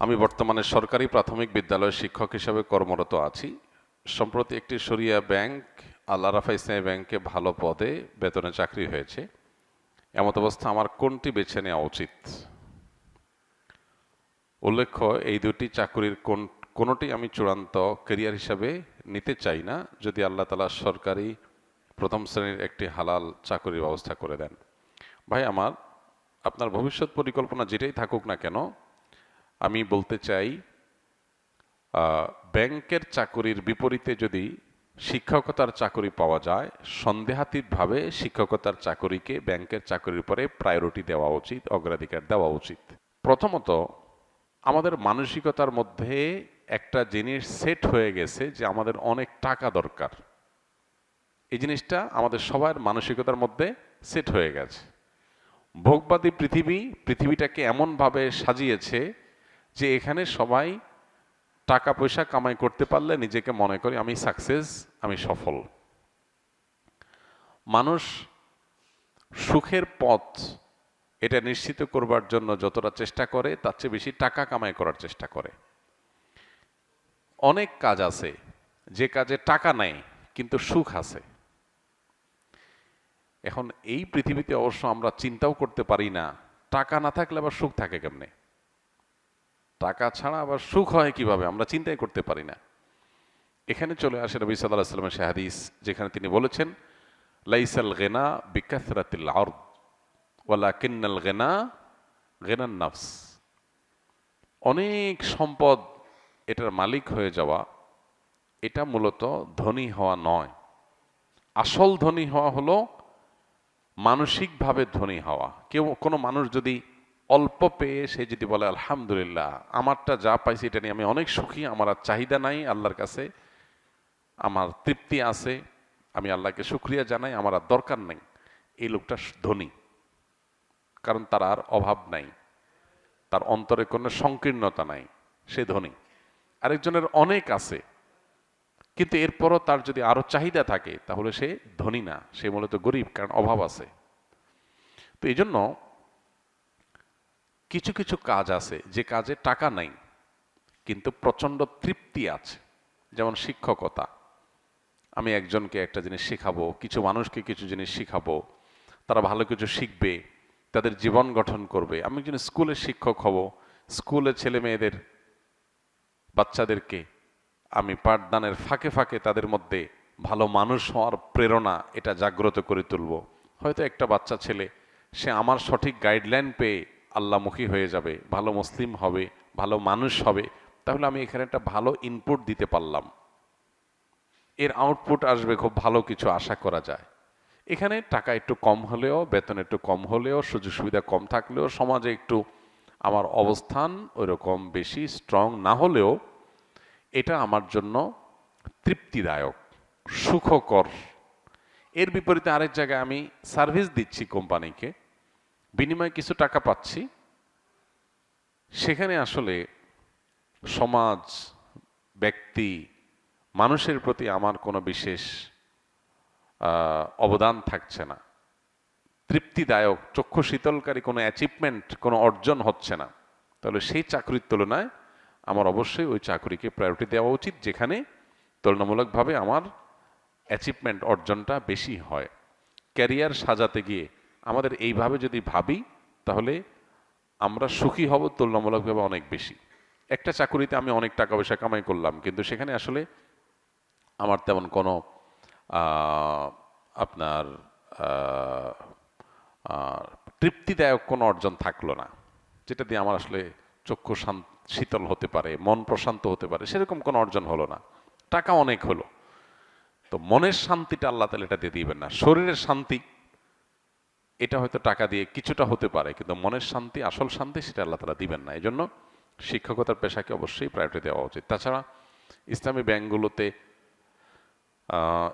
আমি বর্তমানে সরকারি প্রাথমিক বিদ্যালয়ের শিক্ষক হিসেবে কর্মরত আছি। সম্প্রতি একটি শরিয়া ব্যাংক, আল আরাফা ইসলামী ব্যাংকে ভালো পদে বেতনে চাকরি হয়েছে। এমত অবস্থা আমার কোনটি বেছে নেওয়া উচিত? উল্লেখ্য, এই দুটি চাকরির কোনোটি আমি চূড়ান্ত ক্যারিয়ার হিসাবে নিতে চাই না, যদি আল্লাহ তাআলা সরকারি প্রথম শ্রেণীর একটি হালাল চাকরির ব্যবস্থা করে দেন। ভাই আমার, আপনার ভবিষ্যৎ পরিকল্পনা যেটাই থাকুক না কেন, আমি বলতে চাই ব্যাংকের চাকরির বিপরীতে যদি শিক্ষকতার চাকরি পাওয়া যায়, সন্দেহাতীতভাবে শিক্ষকতার চাকরিকে ব্যাংকের চাকরির পরে প্রায়োরিটি দেওয়া উচিত, অগ্রাধিকার দেওয়া উচিত। প্রথমত, আমাদের মানসিকতার মধ্যে একটা জিনিস সেট হয়ে গেছে যে আমাদের অনেক টাকা দরকার। এই জিনিসটা আমাদের সবার মানসিকতার মধ্যে সেট হয়ে গেছে। ভোগবাদী পৃথিবীটাকে এমনভাবে সাজিয়েছে যে এখানে সবাই টাকা পয়সা কামাই করতে পারলে নিজেকে মনে করে আমি সাকসেস, আমি সফল। মানুষ সুখের পথ এটা নিশ্চিত করবার জন্য যতটা চেষ্টা করে তার চেয়ে বেশি টাকা কামাই করার চেষ্টা করে। অনেক কাজ আছে যে কাজে টাকা নেই কিন্তু সুখ আছে। এখন এই পৃথিবীতে অবশ্য আমরা চিন্তাও করতে পারি না টাকা না থাকলে আবার সুখ থাকে কেমনে, টাকা ছাড়া আবার সুখ হয় কিভাবে, আমরা চিন্তাই করতে পারি না। এখানে চলে আসে নবী সাল্লাল্লাহু আলাইহি ওয়াসাল্লামের সেই হাদিস, যেখানে তিনি বলেছেন, লাইসাল গিনা বিকাসরাতিল আরদ ওয়ালাকিন্নাল গিনা গিনান নাফস। অনেক সম্পদ এটার মালিক হয়ে যাওয়া, এটা মূলত ধনী হওয়া নয়। আসল ধনী হওয়া হলো মানসিকভাবে ধনী হওয়া। কোনো মানুষ যদি অল্প পেয়ে সে যদি বলে আলহামদুলিল্লাহ, আমারটা যা পাইছি এটা নিয়ে আমি অনেক সুখী, আমার আর চাহিদা নাই আল্লাহর কাছে, আমার তৃপ্তি আছে, আমি আল্লাহকে শুকরিয়া জানাই, আমার আর দরকার নাই, এই লোকটা ধনী। কারণ তার আর অভাব নাই, তার অন্তরে কোনো সংকীর্ণতা নাই, সে ধনী। আরেকজনের অনেক আছে কিন্তু এরপরও তার যদি আরো চাহিদা থাকে তাহলে সে ধনী না, সে মূলত গরিব, কারণ অভাব আছে। তো এই জন্য কিছু কিছু কাজ আছে যে কাজে টাকা নাই কিন্তু প্রচন্ড তৃপ্তি আছে। যেমন শিক্ষকতা, আমি একজনকে একটা জিনিস শেখাবো, কিছু মানুষকে কিছু জিনিস শিখাবো, তারা ভালো কিছু শিখবে, তাদের জীবন গঠন করবে। আমি একজন স্কুলের শিক্ষক হব, স্কুলের ছেলে মেয়েদের, বাচ্চাদেরকে আমি পাঠদানের ফাঁকে ফাঁকে তাদের মধ্যে ভালো মানুষ হওয়ার প্রেরণা এটা জাগ্রত করে তুলব। হয়তো একটা বাচ্চা ছেলে সে আমার সঠিক গাইডলাইন পেয়ে আল্লাহমুখী হয়ে যাবে, ভালো মুসলিম হবে, ভালো মানুষ হবে, তাহলে আমি এখানে একটা ভালো ইনপুট দিতে পারলাম, এর আউটপুট আসবে, খুব ভালো কিছু আশা করা যায়। এখানে টাকা একটু কম হলেও, বেতন একটু কম হলেও, সুযোগ সুবিধা কম থাকলেও, সমাজে একটু আমার অবস্থান ওইরকম বেশি স্ট্রং না হলেও এটা আমার জন্য তৃপ্তিদায়ক, সুখকর। এর বিপরীতে আরেক জায়গায় আমি সার্ভিস দিচ্ছি কোম্পানিকে, বিনিময়ে কিছু টাকা পাচ্ছি, সেখানে আসলে সমাজ, ব্যক্তি, মানুষের প্রতি আমার কোনো বিশেষ অবদান থাকছে না, তৃপ্তিদায়ক চক্ষু শীতলকারী কোনো অ্যাচিভমেন্ট, কোনো অর্জন হচ্ছে না। তাহলে সেই চাকরির তুলনায় আমার অবশ্যই ওই চাকরিকে প্রায়োরিটি দেওয়া উচিত যেখানে তুলনামূলকভাবে আমার অ্যাচিভমেন্ট, অর্জনটা বেশি হয়। ক্যারিয়ার সাজাতে গিয়ে আমাদের এইভাবে যদি ভাবি তাহলে আমরা সুখী হব তুলনামূলকভাবে অনেক বেশি। একটা চাকরিতে আমি অনেক টাকা পয়সা কামাই করলাম কিন্তু সেখানে আসলে আমার তেমন কোনো আপনার তৃপ্তিদায়ক কোনো অর্জন থাকলো না, যেটা দিয়ে আমার আসলে চক্ষু শীতল হতে পারে, মন প্রশান্ত হতে পারে, সেরকম কোনো অর্জন হলো না। টাকা অনেক হলো, তো মনের শান্তিটা আল্লাহ তাআলা এটা দিয়ে দিবেন না। শরীরের শান্তি এটা হয়তো টাকা দিয়ে কিছুটা হতে পারে, কিন্তু মনের শান্তি, আসল শান্তি, সেটা আল্লাহ তাআলা দিবেন না। এই জন্য শিক্ষকতার পেশাকে অবশ্যই প্রায়োরিটি দেওয়া উচিত। তাছাড়া ইসলামী ব্যাংকগুলোতে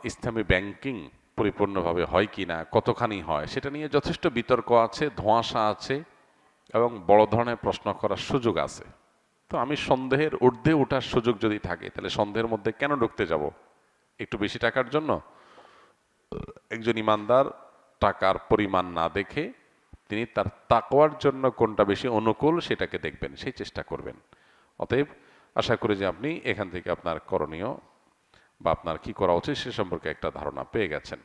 ইসলামী ব্যাংকিং পরিপূর্ণভাবে হয় কি না, কতখানি হয়, সেটা নিয়ে যথেষ্ট বিতর্ক আছে, ধোঁয়াশা আছে এবং বড় ধরনের প্রশ্ন করার সুযোগ আছে। তো আমি সন্দেহের ঊর্ধ্বে ওঠার সুযোগ যদি থাকে তাহলে সন্দেহের মধ্যে কেন ঢুকতে যাব একটু বেশি টাকার জন্য? একজন ইমানদার টাকার পরিমাণ না দেখে তিনি তার তাকওয়ার জন্য কোনটা বেশি অনুকূল সেটাকে দেখবেন, সেই চেষ্টা করবেন। অতএব আশা করি যে আপনি এখান থেকে আপনার করণীয় বা আপনার কি করা উচিত সে সম্পর্কে একটা ধারণা পেয়ে গেছেন।